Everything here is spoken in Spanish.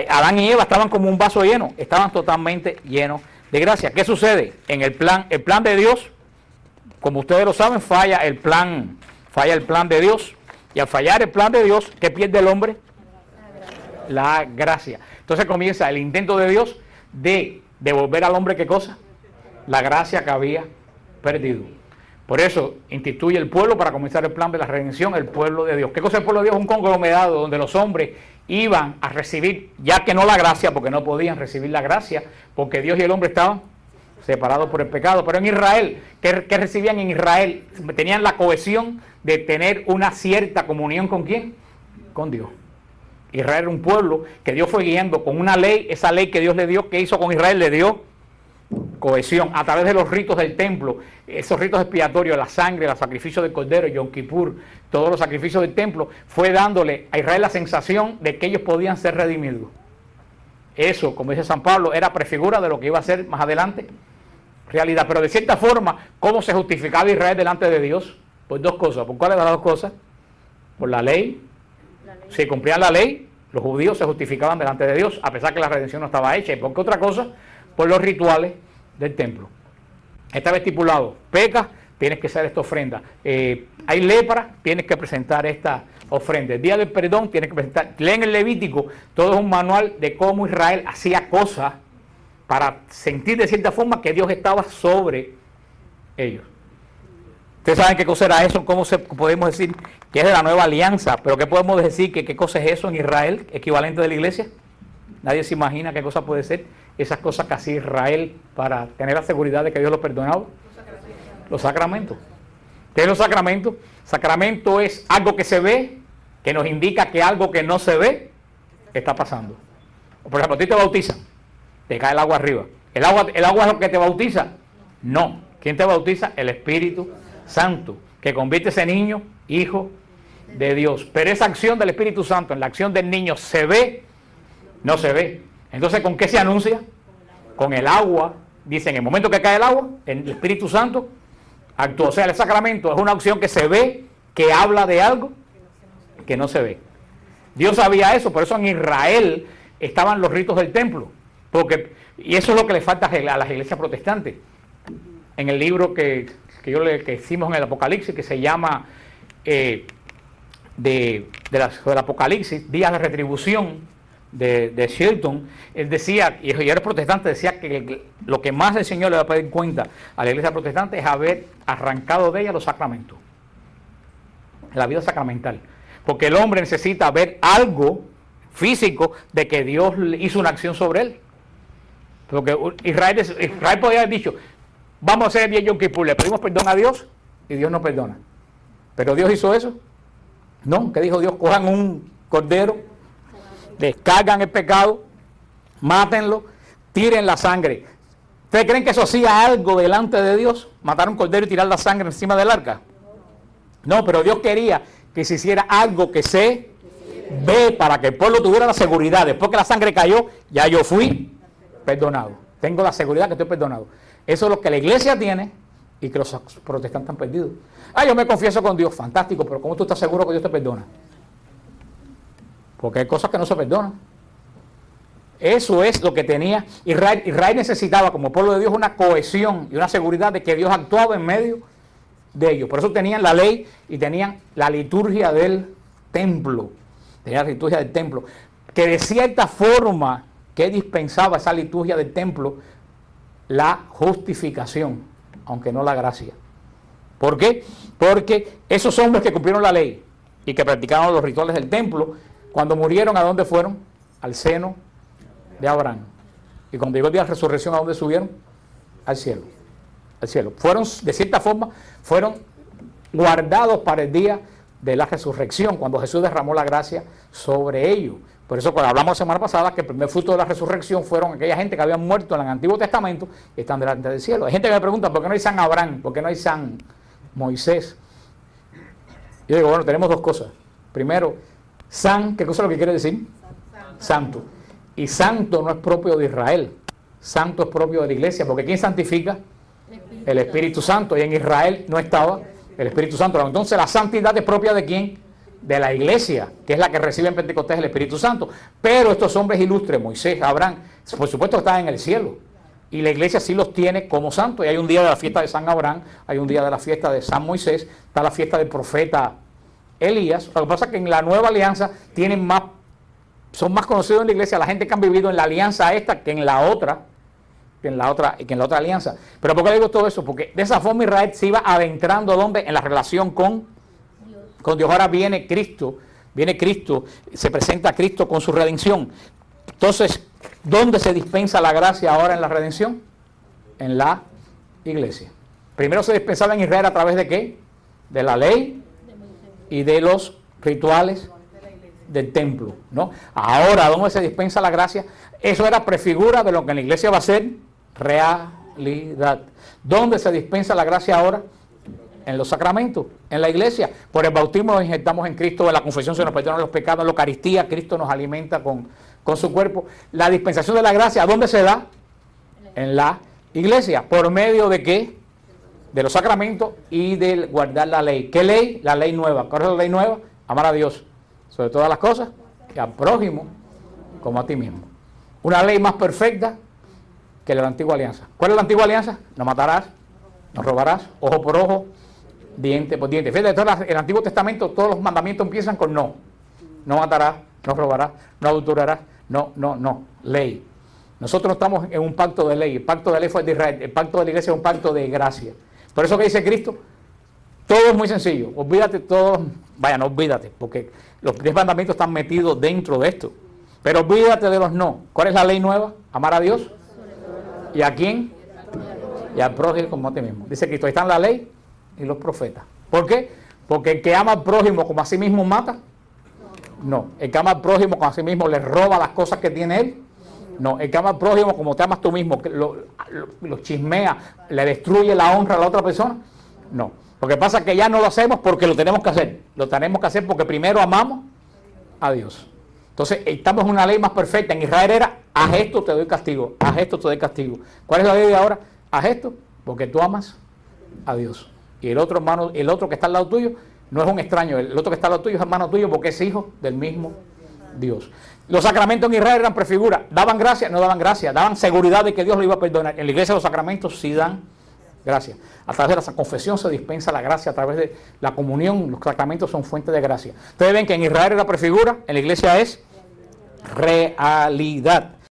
Adán y Eva estaban como un vaso lleno, estaban totalmente llenos de gracia. ¿Qué sucede? En el plan de Dios, como ustedes lo saben, falla el plan de Dios. Y al fallar el plan de Dios, ¿qué pierde el hombre? La gracia. Entonces comienza el intento de Dios de devolver al hombre, ¿qué cosa? La gracia que había perdido. Por eso instituye el pueblo para comenzar el plan de la redención, el pueblo de Dios. ¿Qué cosa es el pueblo de Dios? Un conglomerado donde los hombres iban a recibir, ya que no la gracia, porque no podían recibir la gracia, porque Dios y el hombre estaban separados por el pecado. Pero en Israel, ¿qué recibían en Israel? Tenían la cohesión de tener una cierta comunión ¿con quién? Con Dios. Israel era un pueblo que Dios fue guiando con una ley, esa ley que Dios le dio, ¿qué hizo con Israel? Le dio cohesión a través de los ritos del templo, esos ritos expiatorios, la sangre, el sacrificio del cordero, Yom Kippur, todos los sacrificios del templo, fue dándole a Israel la sensación de que ellos podían ser redimidos. Eso, como dice San Pablo, era prefigura de lo que iba a ser más adelante realidad. Pero de cierta forma, ¿cómo se justificaba Israel delante de Dios? Por dos cosas. ¿Por cuáles de las dos cosas? Por la ley. Si cumplían la ley, los judíos se justificaban delante de Dios, a pesar que la redención no estaba hecha. ¿Y por qué otra cosa? Por los rituales del templo. Estaba estipulado: pecas, tienes que hacer esta ofrenda. Hay lepra, tienes que presentar esta ofrenda. El día del perdón, tienes que presentar. Leen el Levítico, todo es un manual de cómo Israel hacía cosas para sentir de cierta forma que Dios estaba sobre ellos. Ustedes saben qué cosa era eso, cómo podemos decir que es de la nueva alianza, pero ¿qué podemos decir que qué cosa es eso en Israel, equivalente de la iglesia? Nadie se imagina qué cosa puede ser esas cosas que hacía Israel para tener la seguridad de que Dios lo perdonaba. Los sacramentos. ¿Qué es los sacramentos? Sacramento es algo que se ve, que nos indica que algo que no se ve está pasando. Por ejemplo, a ti te bautizan, te cae el agua arriba. ¿El agua es lo que te bautiza? No. ¿Quién te bautiza? El Espíritu Santo, que convierte a ese niño hijo de Dios. Pero esa acción del Espíritu Santo, en la acción del niño, ¿se ve? No se ve. Entonces, ¿con qué se anuncia? Con el agua. Dice, en el momento que cae el agua, el Espíritu Santo actúa. O sea, el sacramento es una acción que se ve, que habla de algo que no se ve. Dios sabía eso, por eso en Israel estaban los ritos del templo. Y eso es lo que le falta a las iglesias protestantes. En el libro que hicimos en el Apocalipsis, que se llama del Apocalipsis, Días de Retribución, de Shelton, él decía, y era protestante, decía que lo que más el Señor le va a pedir cuenta a la iglesia protestante es haber arrancado de ella los sacramentos, la vida sacramental, porque el hombre necesita ver algo físico de que Dios hizo una acción sobre él. Porque Israel podría haber dicho, vamos a hacer el día de Yom Kippur, le pedimos perdón a Dios y Dios nos perdona. Pero Dios hizo eso. No, ¿qué dijo Dios? Cojan un cordero, descargan el pecado, mátenlo, tiren la sangre. ¿Ustedes creen que eso hacía algo delante de Dios? Matar un cordero y tirar la sangre encima del arca. No, pero Dios quería que se hiciera algo que se ve para que el pueblo tuviera la seguridad. Después que la sangre cayó, ya yo fui perdonado. Tengo la seguridad que estoy perdonado. Eso es lo que la iglesia tiene y que los protestantes han perdido. Yo me confieso con Dios, fantástico, pero ¿cómo tú estás seguro que Dios te perdona? Porque hay cosas que no se perdonan. Eso es lo que tenía Israel. Israel necesitaba, como pueblo de Dios, una cohesión y una seguridad de que Dios actuaba en medio de ellos. Por eso tenían la ley y tenían la liturgia del templo. Tenían la liturgia del templo, que de cierta forma que dispensaba esa liturgia del templo la justificación, aunque no la gracia. ¿Por qué? Porque esos hombres que cumplieron la ley y que practicaron los rituales del templo, cuando murieron, ¿a dónde fueron? Al seno de Abraham. Y cuando llegó el día de la resurrección, ¿a dónde subieron? Al cielo. Al cielo. Fueron, de cierta forma, fueron guardados para el día de la resurrección, cuando Jesús derramó la gracia sobre ellos. Por eso, cuando hablamos la semana pasada, que el primer fruto de la resurrección fueron aquella gente que habían muerto en el Antiguo Testamento y están delante del cielo. Hay gente que me pregunta, ¿por qué no hay San Abraham? ¿Por qué no hay San Moisés? Yo digo, bueno, tenemos dos cosas. Primero, San, ¿qué cosa es lo que quiere decir? Santo. Y santo no es propio de Israel. Santo es propio de la iglesia, porque ¿quién santifica? El Espíritu Santo. Y en Israel no estaba el Espíritu Santo. Entonces, ¿la santidad es propia de quién? de la iglesia, que es la que recibe en Pentecostés el Espíritu Santo. Pero estos hombres ilustres, Moisés, Abraham, por supuesto están en el cielo. Y la iglesia sí los tiene como santos. Y hay un día de la fiesta de San Abraham, hay un día de la fiesta de San Moisés, está la fiesta del profeta Elías. Lo que pasa es que en la nueva alianza son más conocidos en la iglesia la gente que han vivido en la alianza esta que en la otra, y que en la otra alianza. Pero ¿por qué digo todo eso? Porque de esa forma Israel se iba adentrando ¿dónde? En la relación con Dios. Ahora viene Cristo, se presenta a Cristo con su redención. Entonces, ¿dónde se dispensa la gracia ahora en la redención? En la iglesia. Primero se dispensaba en Israel a través de ¿qué? De la ley y de los rituales del templo, ¿no? Ahora, ¿dónde se dispensa la gracia? Eso era prefigura de lo que en la iglesia va a ser realidad. ¿Dónde se dispensa la gracia ahora? En los sacramentos, en la iglesia. Por el bautismo nos injertamos en Cristo, en la confesión se nos perdonan los pecados, en la Eucaristía Cristo nos alimenta con su cuerpo. La dispensación de la gracia, ¿dónde se da? En la iglesia. ¿Por medio de qué? De los sacramentos y de guardar la ley. ¿Qué ley? La ley nueva. ¿Cuál es la ley nueva? Amar a Dios sobre todas las cosas y al prójimo como a ti mismo. Una ley más perfecta que la antigua alianza. ¿Cuál es la antigua alianza? No matarás, no robarás, ojo por ojo, diente por diente. Fíjate, en el Antiguo Testamento todos los mandamientos empiezan con no. No matarás, no robarás, no adulterarás, no. Ley. Nosotros estamos en un pacto de ley. El pacto de ley fue de Israel. El pacto de la iglesia es un pacto de gracia. Por eso que dice Cristo, todo es muy sencillo. Olvídate todos, no olvídate, porque los 10 mandamientos están metidos dentro de esto. Pero olvídate de los no. ¿Cuál es la ley nueva? Amar a Dios. ¿Y a quién? Y al prójimo como a ti mismo. Dice Cristo, ahí están la ley y los profetas. ¿Por qué? Porque el que ama al prójimo como a sí mismo mata. No. El que ama al prójimo como a sí mismo le roba las cosas que tiene él. No. El que ama al prójimo como te amas tú mismo, lo chismea, le destruye la honra a la otra persona. No. Lo que pasa es que ya no lo hacemos porque lo tenemos que hacer. Lo tenemos que hacer porque primero amamos a Dios. Entonces, estamos en una ley más perfecta. En Israel era, haz esto, te doy castigo. Haz esto, te doy castigo. ¿Cuál es la ley de ahora? Haz esto porque tú amas a Dios. Y el otro hermano, el otro que está al lado tuyo, no es un extraño. El otro que está al lado tuyo es hermano tuyo porque es hijo del mismo Dios. Los sacramentos en Israel eran prefiguras. ¿Daban gracia? No daban gracia. Daban seguridad de que Dios lo iba a perdonar. En la iglesia los sacramentos sí dan gracia. A través de la confesión se dispensa la gracia, a través de la comunión, los sacramentos son fuente de gracia. Ustedes ven que en Israel era prefigura, en la iglesia es realidad.